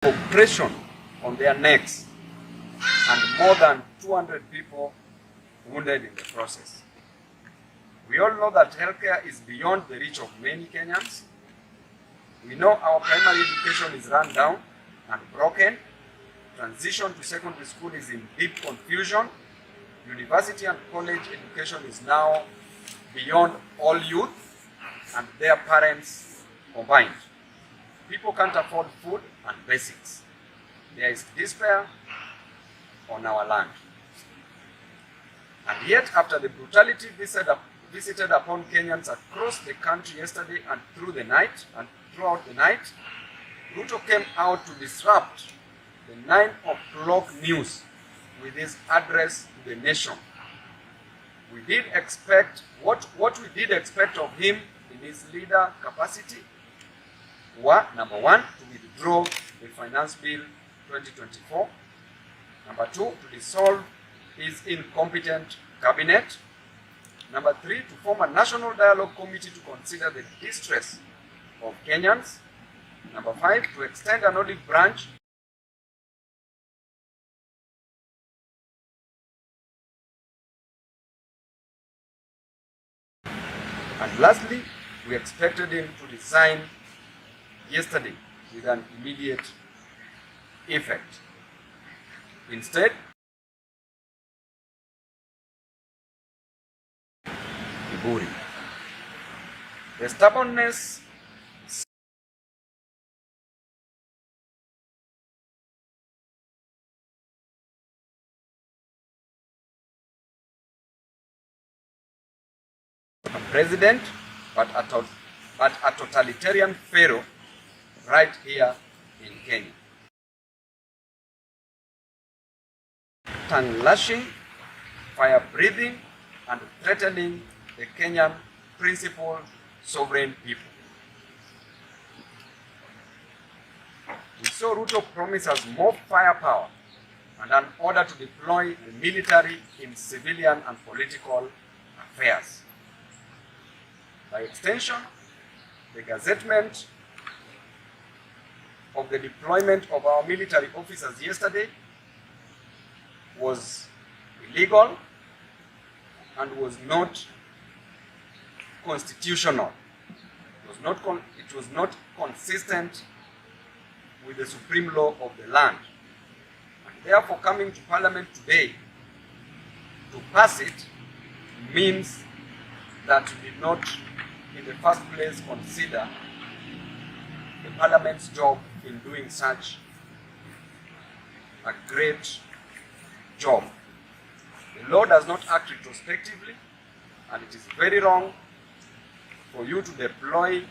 oppression on their necks and more than 200 people wounded in the process. We all know that healthcare is beyond the reach of many Kenyans. We know our primary education is run down and broken. Transition to secondary school is in deep confusion. University and college education is now beyond all youth and their parents combined. People can't afford food and basics. There is despair on our land. And yet, after the brutality visited upon Kenyans across the country yesterday and throughout the night, Ruto came out to disrupt the 9 o'clock news with his address to the nation. We did expect, what we did expect of him in his leader capacity were, number 1, to withdraw the Finance Bill 2024. Number 2, to dissolve his incompetent cabinet. Number 3, to form a national dialogue committee to consider the distress of Kenyans. Number 5, to extend an olive branch and lastly, we expected him to resign yesterday with an immediate effect. Instead, kiburi. The stubbornness a president, but a totalitarian pharaoh right here in Kenya. Tongue-lashing, fire-breathing, and threatening the Kenyan principal sovereign people. We saw Ruto promise us more firepower and an order to deploy the military in civilian and political affairs. By extension, the gazettement of the deployment of our military officers yesterday was illegal and was not constitutional. It was not consistent with the supreme law of the land. And therefore, coming to Parliament today to pass it means that we did not, in the first place, consider the Parliament's job in doing such a great job. The law does not act retrospectively, and it is very wrong for you to deploy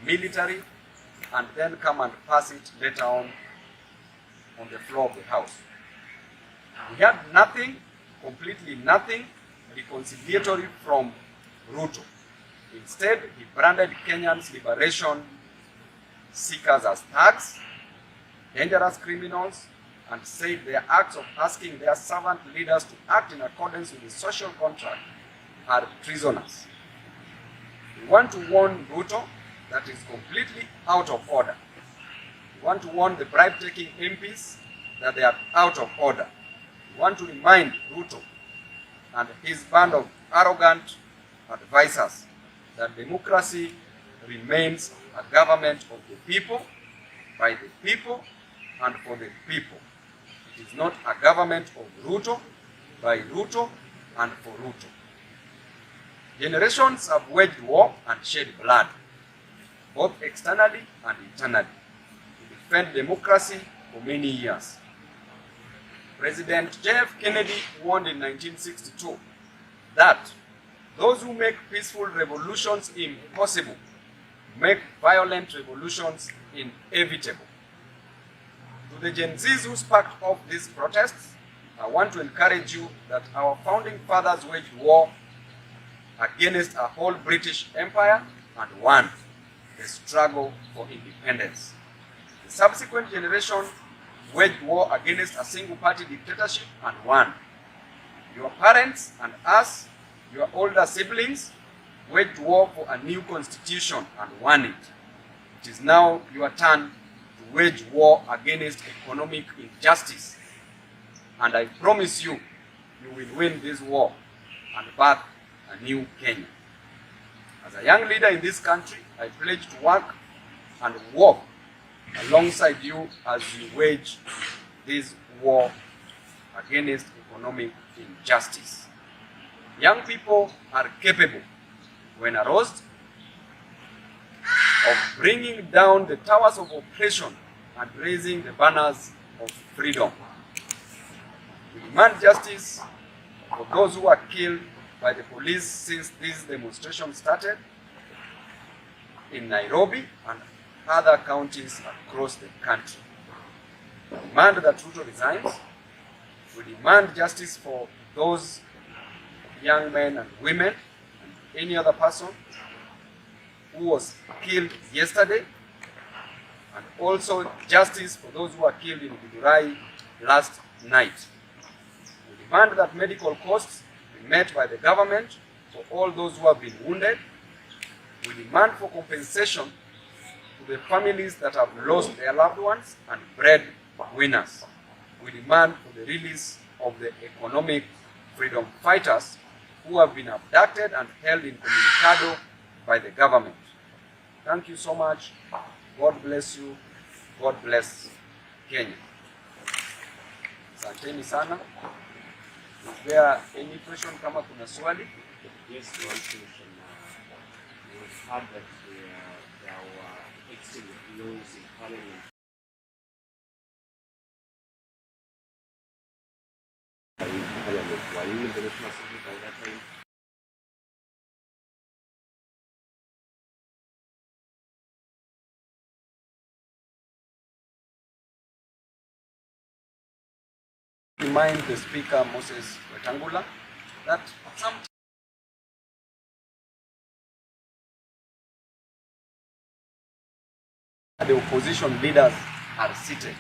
military and then come and pass it later on the floor of the House. We had nothing, completely nothing, reconciliatory from Ruto. Instead, he branded Kenyans' liberation seekers as thugs, dangerous criminals, and said their acts of asking their servant leaders to act in accordance with the social contract are treasonous. We want to warn Ruto that is completely out of order. We want to warn the bribe-taking MPs that they are out of order. We want to remind Ruto and his band of arrogant advisors that democracy remains a government of the people, by the people, and for the people. It is not a government of Ruto, by Ruto, and for Ruto. Generations have waged war and shed blood, both externally and internally, to defend democracy for many years. President J.F. Kennedy warned in 1962 that those who make peaceful revolutions impossible make violent revolutions inevitable. To the Gen Zs who sparked off these protests, I want to encourage you that our founding fathers waged war against a whole British Empire and won the struggle for independence. The subsequent generation waged war against a single-party dictatorship and won. Your parents and us, your older siblings, waged war for a new constitution and won it. It is now your turn to wage war against economic injustice. And I promise you, you will win this war and birth a new Kenya. As a young leader in this country, I pledge to work and walk alongside you as you wage this war against economic injustice. Young people are capable, when aroused, of bringing down the towers of oppression and raising the banners of freedom. We demand justice for those who were killed by the police since this demonstration started in Nairobi and other counties across the country. We demand that Ruto resigns. We demand justice for those young men and women and any other person who was killed yesterday, and also justice for those who were killed in Githurai last night. We demand that medical costs be met by the government for all those who have been wounded. We demand for compensation to the families that have lost their loved ones and breadwinners. We demand for the release of the economic freedom fighters who have been abducted and held incommunicado by the government. Thank you so much. God bless you. God bless Kenya. Asanteni sana. Is there any question kama kuna swali? Yes, one question. We heard that there were exchange of laws in Parliament. Were you in the National Assembly by that time? Remind the Speaker, Moses Wetangula, that some the opposition leaders are seated,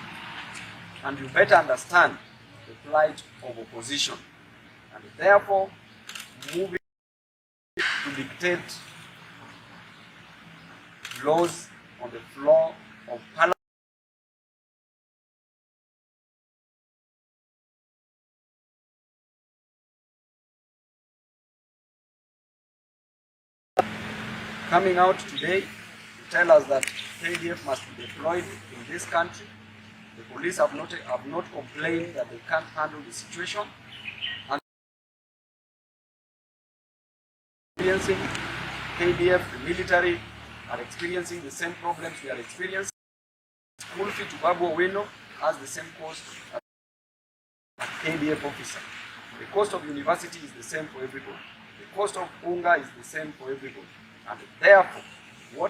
and you better understand the plight of opposition, and therefore moving to dictate laws on the floor of Parliament coming out today to tell us that KDF must be deployed in this country. The police have not complained that they can't handle the situation. And experiencing KDF, the military, are experiencing the same problems we are experiencing. School fee to Babu Owino has the same cost as a KDF officer. The cost of university is the same for everybody. The cost of unga is the same for everybody. And therefore, what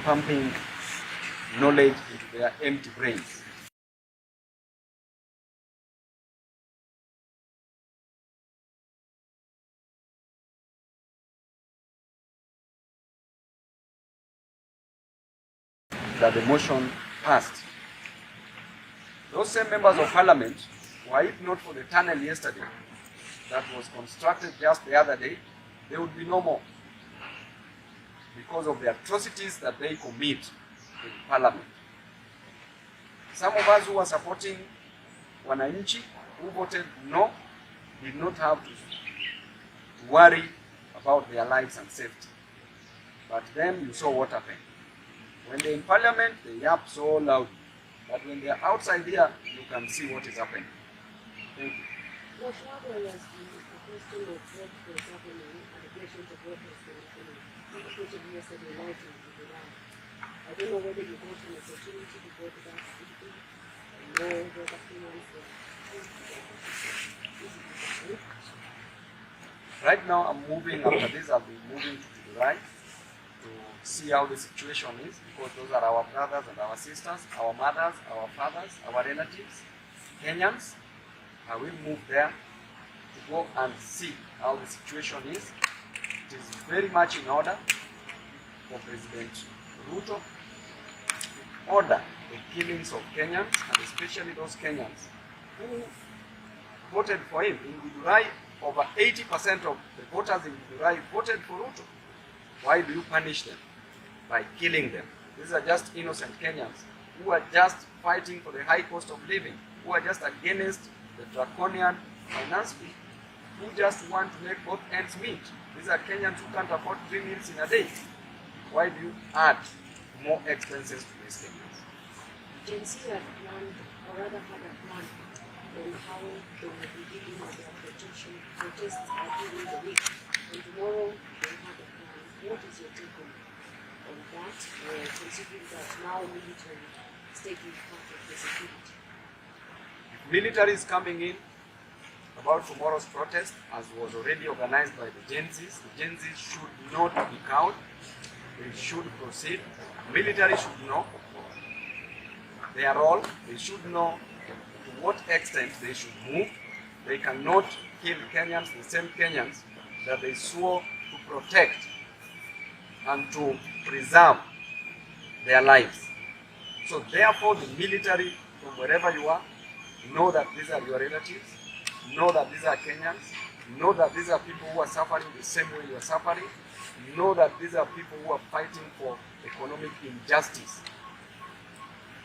pumping knowledge into their empty brains. That the motion passed. Those same members of Parliament, were it not for the tunnel yesterday that was constructed just the other day, they would be no more, because of the atrocities that they commit in Parliament. Some of us who are supporting Wananchi, who voted no, did not have to worry about their lives and safety. But then you saw what happened. When they're in Parliament, they yap so loud. But when they're outside here, you can see what is happening. Thank you. What was the question of what was happening and the questions of what was happening? Especially yesterday night in July. I don't know whether you got an opportunity to go to that city or know what opinions were. Right now, I'm moving, after this, I'll be moving to July to see how the situation is, because those are our brothers and our sisters, our mothers, our fathers, our relatives, Kenyans. I will move there to go and see how the situation is. It is very much in order for President Ruto to order the killings of Kenyans, and especially those Kenyans who voted for him. In Githurai, over 80% of the voters in Githurai voted for Ruto. Why do you punish them? By killing them. These are just innocent Kenyans who are just fighting for the high cost of living, who are just against the draconian finance bill, who just want to make both ends meet. These are Kenyans who can't afford 3 meals in a day. Why do you add more expenses to these Kenyans? Gen Z have planned, or rather had a plan, on how they will be dealing with their protests during the week. And tomorrow they have a plan. What is your take on that, considering that now military is taking part of the security? Military is coming in about tomorrow's protest, as was already organized by the Gen Zs. The Gen Zs should not be cowed. They should proceed. Military should know their role. They should know to what extent they should move. They cannot kill Kenyans, the same Kenyans that they swore to protect and to preserve their lives. So therefore, the military, from wherever you are, know that these are your relatives, know that these are Kenyans, know that these are people who are suffering the same way you are suffering, know that these are people who are fighting for economic injustice.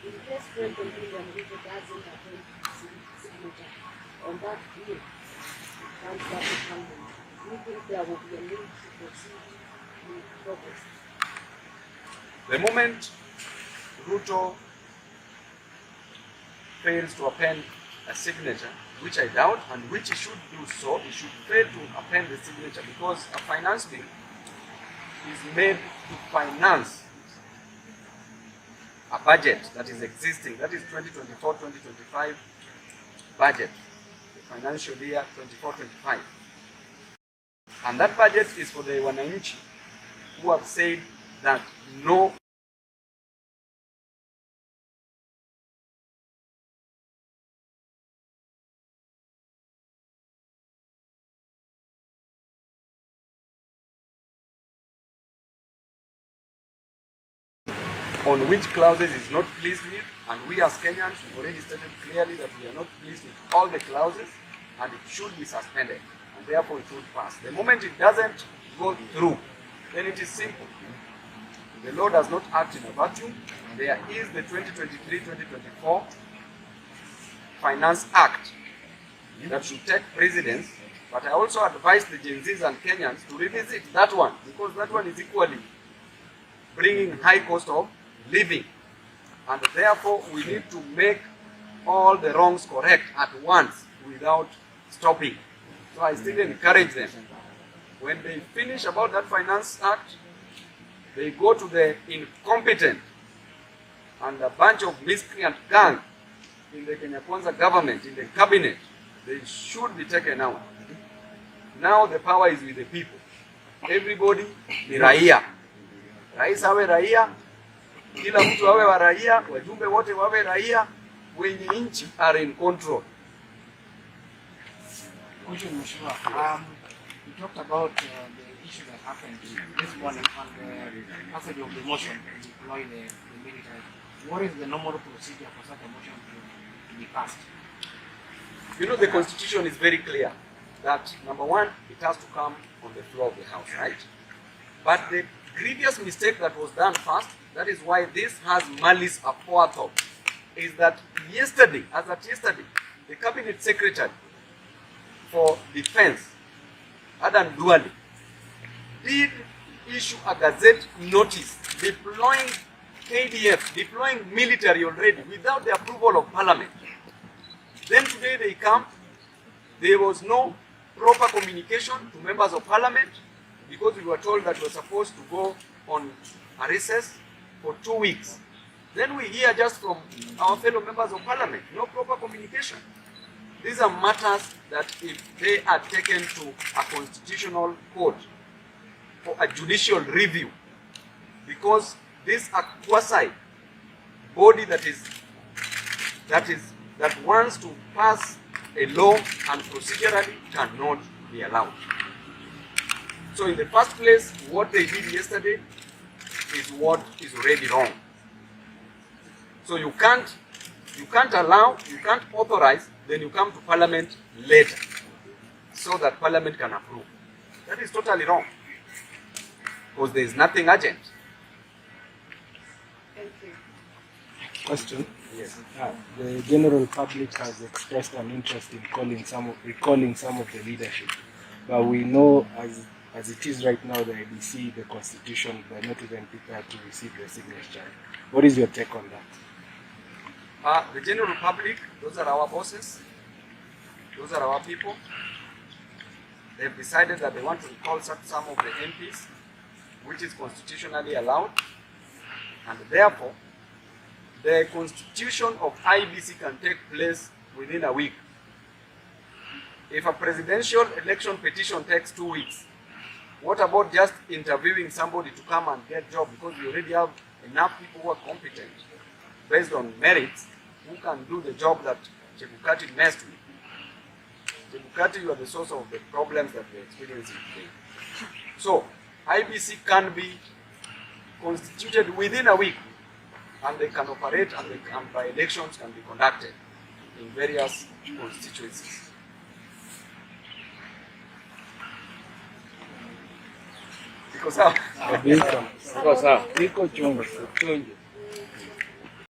In case President Ruto doesn't attend signature on that bill, once that is handled, do you think there will be a need to proceed with protest? The moment Ruto fails to append a signature, which I doubt, and which he should do so, he should fail to append the signature, because a finance bill is made to finance a budget that is existing, that is 2024-2025 budget, the financial year 24-25. And that budget is for the wananchi who have said that no on which clauses is not pleased with, and we as Kenyans have already stated clearly that we are not pleased with all the clauses, and it should be suspended, and therefore it should pass. The moment it doesn't go through, then it is simple. The law does not act in a vacuum. There is the 2023-2024 Finance Act that should take precedence, but I also advise the Gen Zs and Kenyans to revisit that one, because that one is equally bringing high cost of living, and therefore we need to make all the wrongs correct at once without stopping. So I still encourage them, when they finish about that Finance Act, they go to the incompetent and a bunch of miscreant gang in the Kenya Kwanza government, in the cabinet. They should be taken out. Now the power is with the people. Everybody ni raia. Rais awe raia, kila mtu awe wa raia, wajumbe wote wawe raia, wenye nchi are in control. Question, Mheshimiwa. You talked about the issue that happened this morning on the passage of the motion to deploy the military. What is the normal procedure for such a motion to be passed? You know, the Constitution is very clear that, number one, it has to come on the floor of the House, right? But the grievous mistake that was done first, that is why this has malice aforethought, is that yesterday, the Cabinet Secretary for Defense, Adan Duale, did issue a gazette notice deploying KDF, deploying military already without the approval of Parliament. Then today they come, there was no proper communication to members of Parliament, because we were told that we were supposed to go on a recess for 2 weeks. Then we hear just from our fellow members of Parliament, no proper communication. These are matters that if they are taken to a constitutional court for a judicial review, because this a quasi body that wants to pass a law and procedurally cannot be allowed. So in the first place, what they did yesterday is what is already wrong. So you can't You can't allow, you can't authorize, then you come to parliament later so that parliament can approve. That is totally wrong, because there is nothing urgent. Thank you. Question. Yes. The general public has expressed an interest in recalling some of the leadership, but we know as it is right now, the IBC, the Constitution, they're not even prepared to receive the signature. What is your take on that? The general public, those are our bosses, those are our people. They've decided that they want to recall some of the MPs, which is constitutionally allowed, and therefore, the constitution of IBC can take place within a week. If a presidential election petition takes 2 weeks, what about just interviewing somebody to come and get job, because we already have enough people who are competent based on merits who can do the job that Chebukati messed with. Chebukati, you are the source of the problems that we're experiencing today. So, IBC can be constituted within a week, and they can operate, and by elections can be conducted in various constituencies. Because how? Biko chungu.